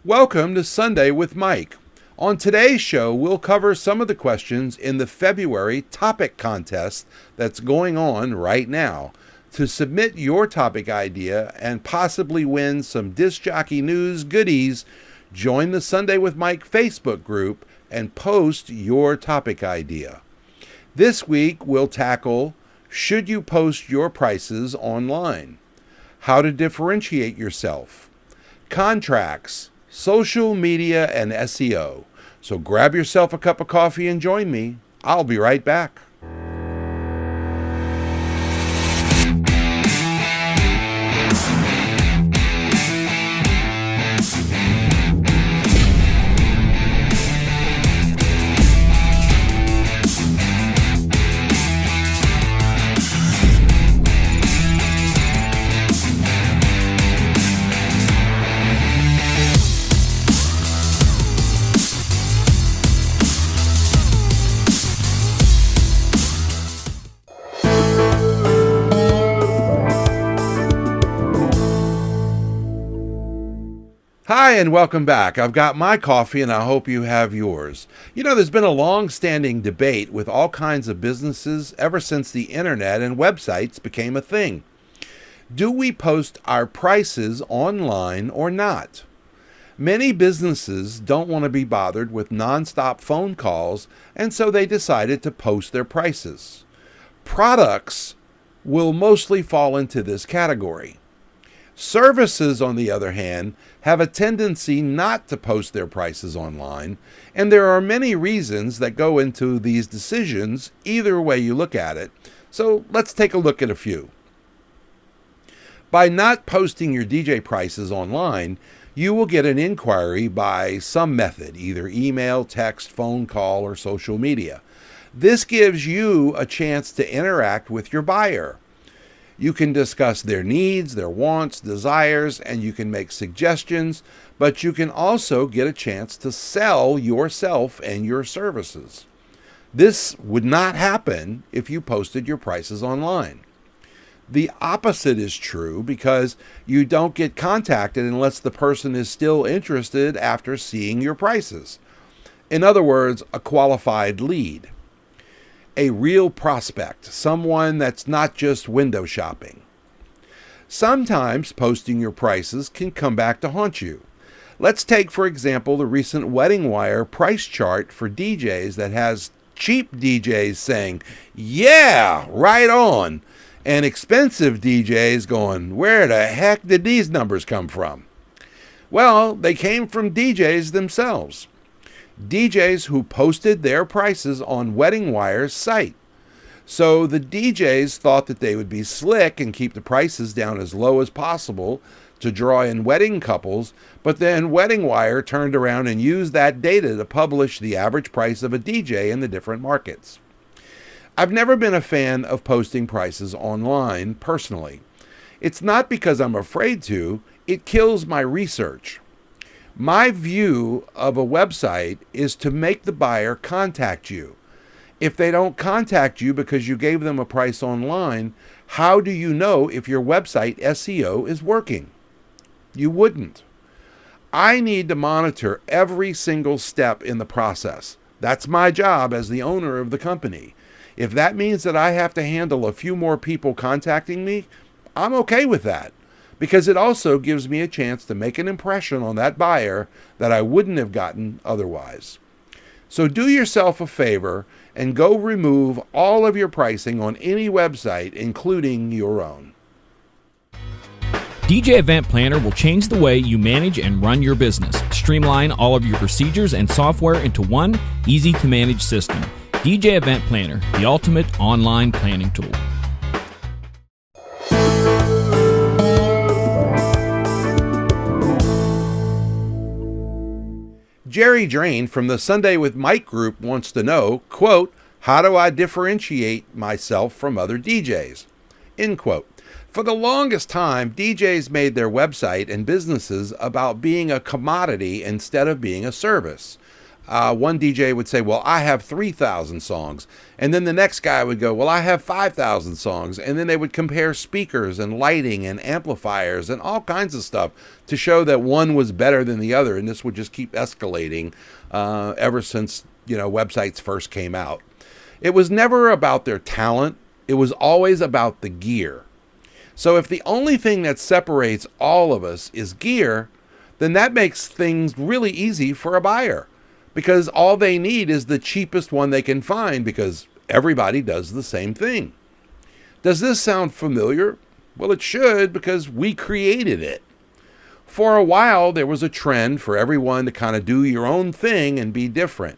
Welcome to Sunday with Mike. On today's show, we'll cover some of the questions in the February topic contest that's going on right now. To submit your topic idea and possibly win some Disc Jockey News goodies, join the Sunday with Mike Facebook group and post your topic idea. This week, we'll tackle, should you post your prices online? How to differentiate yourself? Contracts, social media, and SEO. So grab yourself a cup of coffee and join me. I'll be right back. Hi, and welcome back. I've got my coffee, and I hope you have yours. You know, there's been a long-standing debate with all kinds of businesses ever since the internet and websites became a thing. Do we post our prices online or not? Many businesses don't want to be bothered with nonstop phone calls, and so they decided to post their prices. Products will mostly fall into this category. Services, on the other hand, have a tendency not to post their prices online, and there are many reasons that go into these decisions, either way you look at it. So let's take a look at a few. By not posting your DJ prices online, you will get an inquiry by some method, either email, text, phone call, or social media. This gives you a chance to interact with your buyer. You can discuss their needs, their wants, desires, and you can make suggestions, but you can also get a chance to sell yourself and your services. This would not happen if you posted your prices online. The opposite is true because you don't get contacted unless the person is still interested after seeing your prices. In other words, a qualified lead. A real prospect, someone that's not just window shopping. Sometimes posting your prices can come back to haunt you. Let's take, for example, the recent Wedding Wire price chart for DJs that has cheap DJs saying, "Yeah, right on," and expensive DJs going, "Where the heck did these numbers come from?" Well, they came from DJs themselves. DJs who posted their prices on Wedding Wire's site. So the DJs thought that they would be slick and keep the prices down as low as possible to draw in wedding couples, but then Wedding Wire turned around and used that data to publish the average price of a DJ in the different markets. I've never been a fan of posting prices online personally. It's not because I'm afraid to, it kills my research. My view of a website is to make the buyer contact you. If they don't contact you because you gave them a price online, how do you know if your website SEO is working? You wouldn't. I need to monitor every single step in the process. That's my job as the owner of the company. If that means that I have to handle a few more people contacting me, I'm okay with that, because it also gives me a chance to make an impression on that buyer that I wouldn't have gotten otherwise. So do yourself a favor and go remove all of your pricing on any website, including your own. DJ Event Planner will change the way you manage and run your business. Streamline all of your procedures and software into one easy-to-manage system. DJ Event Planner, the ultimate online planning tool. Jerry Drain from the Sunday with Mike group wants to know, quote, "How do I differentiate myself from other DJs?" End quote. For the longest time, DJs made their website and businesses about being a commodity instead of being a service. One DJ would say, well, I have 3,000 songs. And then the next guy would go, well, I have 5,000 songs. And then they would compare speakers and lighting and amplifiers and all kinds of stuff to show that one was better than the other. And this would just keep escalating ever since, websites first came out. It was never about their talent. It was always about the gear. So if the only thing that separates all of us is gear, then that makes things really easy for a buyer, because all they need is the cheapest one they can find, because everybody does the same thing. Does this sound familiar? Well, it should, because we created it. For a while, there was a trend for everyone to kind of do your own thing and be different.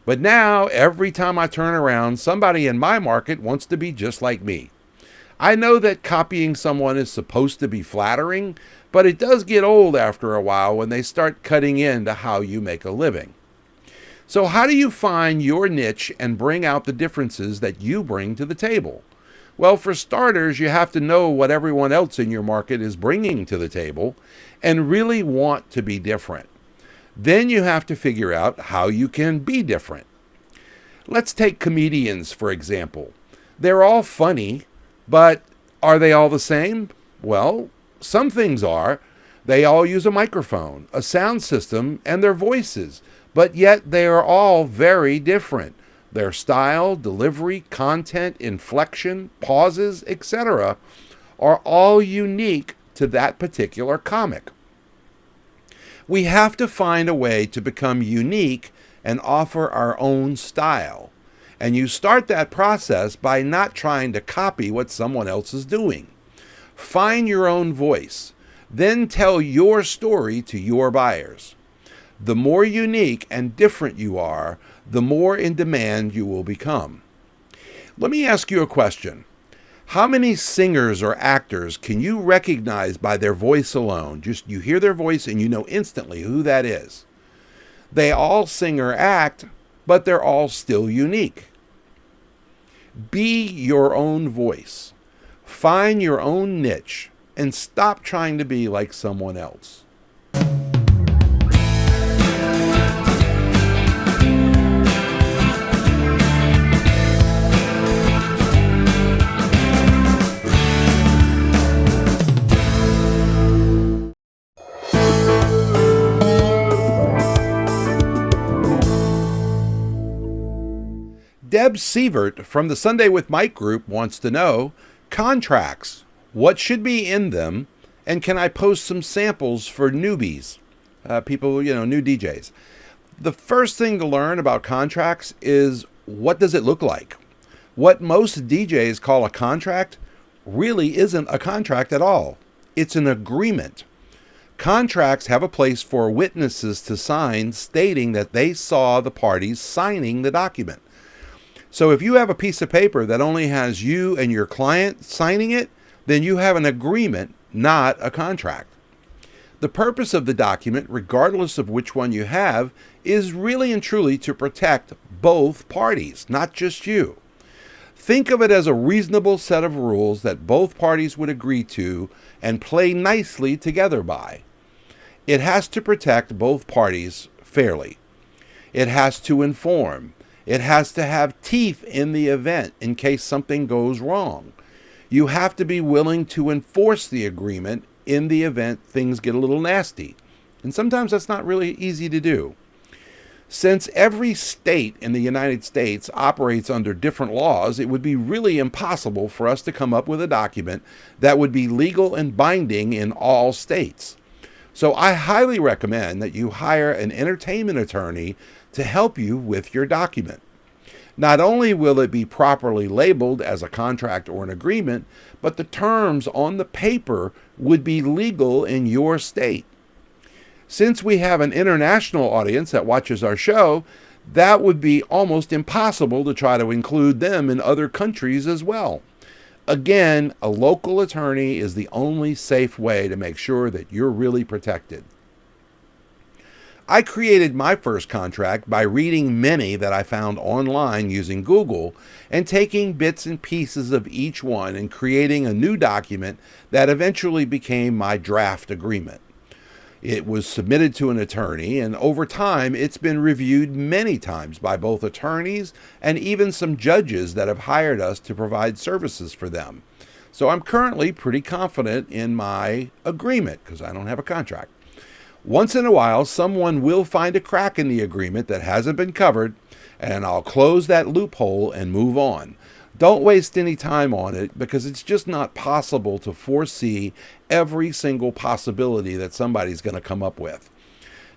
But now, every time I turn around, somebody in my market wants to be just like me. I know that copying someone is supposed to be flattering, but it does get old after a while when they start cutting into how you make a living. So how do you find your niche and bring out the differences that you bring to the table? Well, for starters, you have to know what everyone else in your market is bringing to the table and really want to be different. Then you have to figure out how you can be different. Let's take comedians, for example. They're all funny, but are they all the same? Well, some things are. They all use a microphone, a sound system, and their voices, but yet they are all very different. Their style, delivery, content, inflection, pauses, etc. are all unique to that particular comic. We have to find a way to become unique and offer our own style. And you start that process by not trying to copy what someone else is doing. Find your own voice. Then tell your story to your buyers. The more unique and different you are, the more in demand you will become. Let me ask you a question. How many singers or actors can you recognize by their voice alone? Just you hear their voice and you know instantly who that is. They all sing or act, but they're all still unique. Be your own voice. Find your own niche and stop trying to be like someone else. Deb Sievert from the Sunday with Mike group wants to know, contracts, what should be in them, and can I post some samples for newbies, people, new DJs? The first thing to learn about contracts is, what does it look like? What most DJs call a contract really isn't a contract at all. It's an agreement. Contracts have a place for witnesses to sign stating that they saw the parties signing the document. So if you have a piece of paper that only has you and your client signing it, then you have an agreement, not a contract. The purpose of the document, regardless of which one you have, is really and truly to protect both parties, not just you. Think of it as a reasonable set of rules that both parties would agree to and play nicely together by. It has to protect both parties fairly. It has to inform. It has to have teeth in the event in case something goes wrong. You have to be willing to enforce the agreement in the event things get a little nasty. And sometimes that's not really easy to do. Since every state in the United States operates under different laws, it would be really impossible for us to come up with a document that would be legal and binding in all states. So I highly recommend that you hire an entertainment attorney to help you with your document. Not only will it be properly labeled as a contract or an agreement, but the terms on the paper would be legal in your state. Since we have an international audience that watches our show, that would be almost impossible to try to include them in other countries as well. Again, a local attorney is the only safe way to make sure that you're really protected. I created my first contract by reading many that I found online using Google and taking bits and pieces of each one and creating a new document that eventually became my draft agreement. It was submitted to an attorney, and over time, it's been reviewed many times by both attorneys and even some judges that have hired us to provide services for them. So I'm currently pretty confident in my agreement because I don't have a contract. Once in a while, someone will find a crack in the agreement that hasn't been covered, and I'll close that loophole and move on. Don't waste any time on it because it's just not possible to foresee every single possibility that somebody's going to come up with.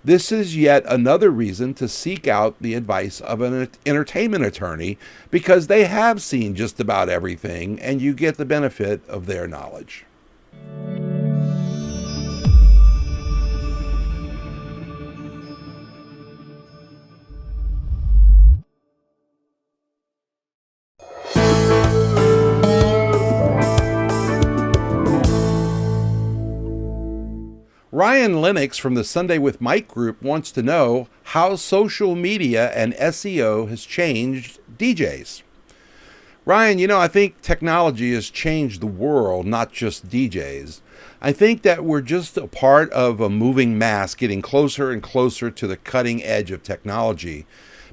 This is yet another reason to seek out the advice of an entertainment attorney because they have seen just about everything and you get the benefit of their knowledge. Ryan Lennox from the Sunday with Mike group wants to know how social media and SEO has changed DJs. Ryan, I think technology has changed the world, not just DJs. I think that we're just a part of a moving mass getting closer and closer to the cutting edge of technology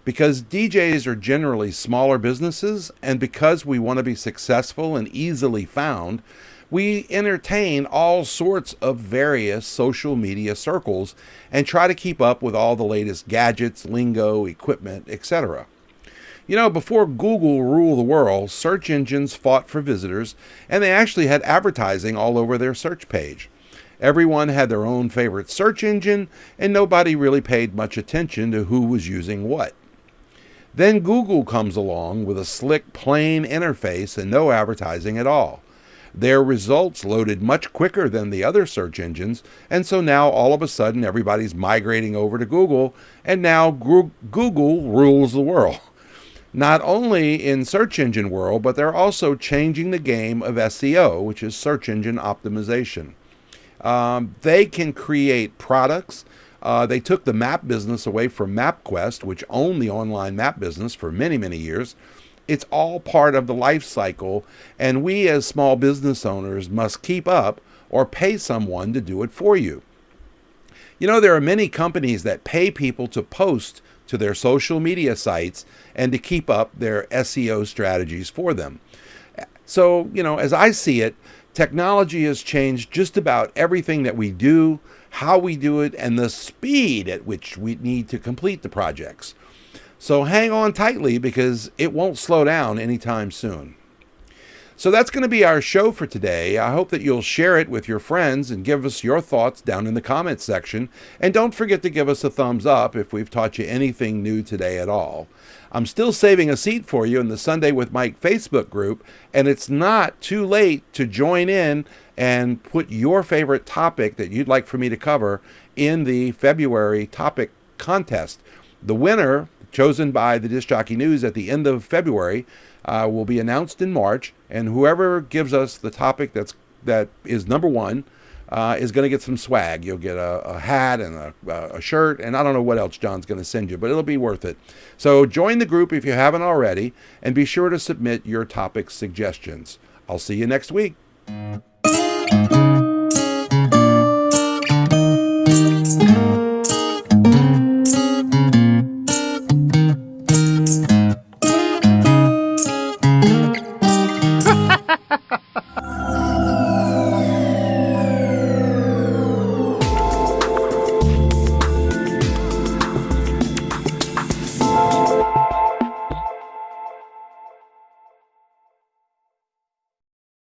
because DJs are generally smaller businesses, and because we want to be successful and easily found, we entertain all sorts of various social media circles and try to keep up with all the latest gadgets, lingo, equipment, etc. Before Google ruled the world, search engines fought for visitors, and they actually had advertising all over their search page. Everyone had their own favorite search engine, and nobody really paid much attention to who was using what. Then Google comes along with a slick, plain interface and no advertising at all. Their results loaded much quicker than the other search engines, and so now all of a sudden everybody's migrating over to Google, and now Google rules the world. Not only in search engine world, but they're also changing the game of SEO, which is search engine optimization. They can create products. They took the map business away from MapQuest, which owned the online map business for many, many years. It's all part of the life cycle, and we as small business owners must keep up or pay someone to do it for you. There are many companies that pay people to post to their social media sites and to keep up their SEO strategies for them. So, as I see it, technology has changed just about everything that we do, how we do it, and the speed at which we need to complete the projects. So hang on tightly because it won't slow down anytime soon. So that's going to be our show for today. I hope that you'll share it with your friends and give us your thoughts down in the comments section. And don't forget to give us a thumbs up if we've taught you anything new today at all. I'm still saving a seat for you in the Sunday with Mike Facebook group, and it's not too late to join in and put your favorite topic that you'd like for me to cover in the February topic contest. The winner, chosen by the Disc Jockey News at the end of February, will be announced in March, and whoever gives us the topic that is number one is going to get some swag. You'll get a hat and a shirt, and I don't know what else John's going to send you, but it'll be worth it. So join the group if you haven't already, and be sure to submit your topic suggestions. I'll see you next week.